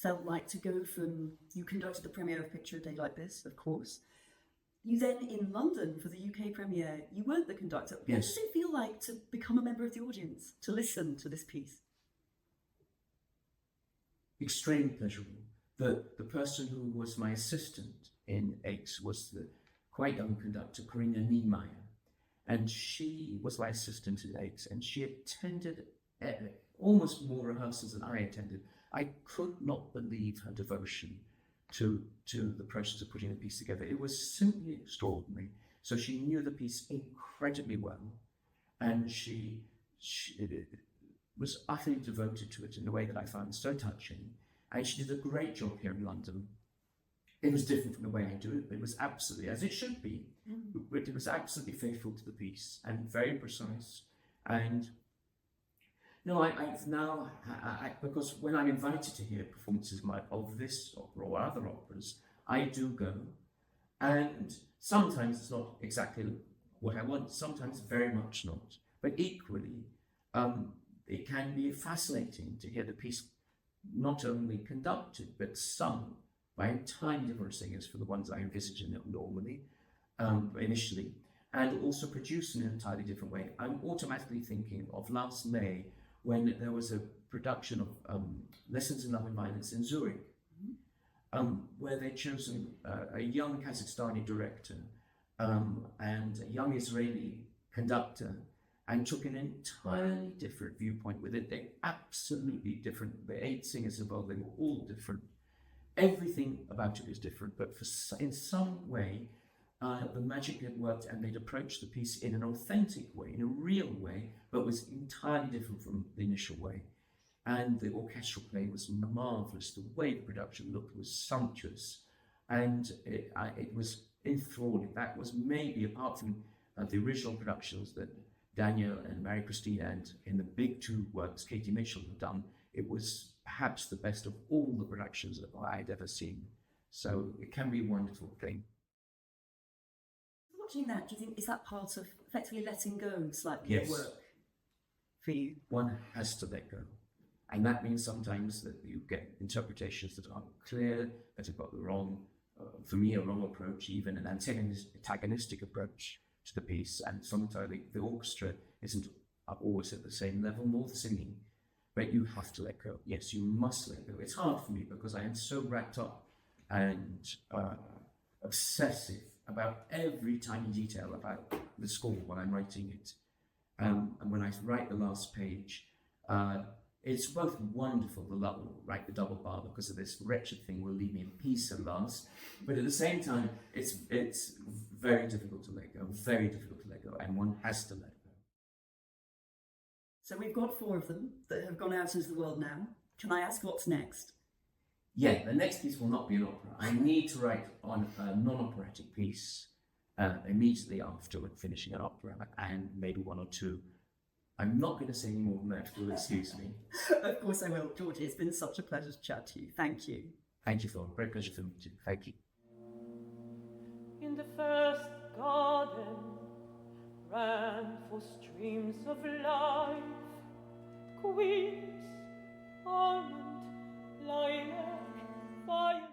felt like to go from, you conducted the premiere of Picture a Day Like This, of course. You then, in London, for the UK premiere, you weren't the conductor. Yes. What does it feel like to become a member of the audience, to listen to this piece? Extremely pleasurable. The person who was my assistant in Aches was the quite young conductor, Corinna Niemeyer. And she was my assistant in Aches, and she attended almost more rehearsals than I attended. I could not believe her devotion to the process of putting the piece together. It was simply extraordinary. So she knew the piece incredibly well, and she was utterly devoted to it in a way that I found so touching. And she did a great job here in London. It was different from the way I do it, but it was absolutely, as it should be, but it was absolutely faithful to the piece and very precise. And no, I've now, because when I'm invited to hear performances of this opera or other operas, I do go. And sometimes it's not exactly what I want, sometimes very much not. But equally, it can be fascinating to hear the piece not only conducted, but sung by entirely different singers from the ones I envisage in it normally, initially, and also produced in an entirely different way. I'm automatically thinking of last May, when there was a production of Lessons in Love and Violence in Zurich, where they'd chosen a young Kazakhstani director and a young Israeli conductor, and took an entirely different viewpoint with it. They're absolutely different. The 8 singers involved, they were all different. Everything about it is different, but in some way, the magic had worked, and they'd approached the piece in an authentic way, in a real way, but was entirely different from the initial way. And the orchestral play was marvelous. The way the production looked was sumptuous, and it was enthralling. That was maybe, apart from the original productions that Daniel and Mary Christina and in the big 2 works Katie Mitchell had done, it was perhaps the best of all the productions that I had ever seen. So it can be a wonderful thing. Watching that, do you think, is that part of effectively letting go slightly Yes. of work for you? One has to let go. And that means sometimes that you get interpretations that aren't clear, that have got the wrong, for me, a wrong approach, even an antagonistic approach to the piece. And sometimes the orchestra isn't always at the same level, nor the singing. But you have to let go. Yes, you must let go. It's hard for me because I am so wrapped up and obsessive about every tiny detail about the score while I'm writing it. And when I write the last page, it's both wonderful to write the double bar because of this wretched thing will leave me in peace at last, but at the same time, it's very difficult to let go, and one has to let go. So we've got 4 of them that have gone out into the world now. Can I ask what's next? Yeah, the next piece will not be an opera. I need to write on a non-operatic piece immediately after finishing an opera, and maybe 1 or 2. I'm not going to say any more than that, if you'll excuse me. Of course I will. Georgie, it's been such a pleasure to chat to you. Thank you. Thank you, Flora. Great pleasure for me too. Thank you. In the first garden ran 4 streams of life, quince, almond, lilac, violet.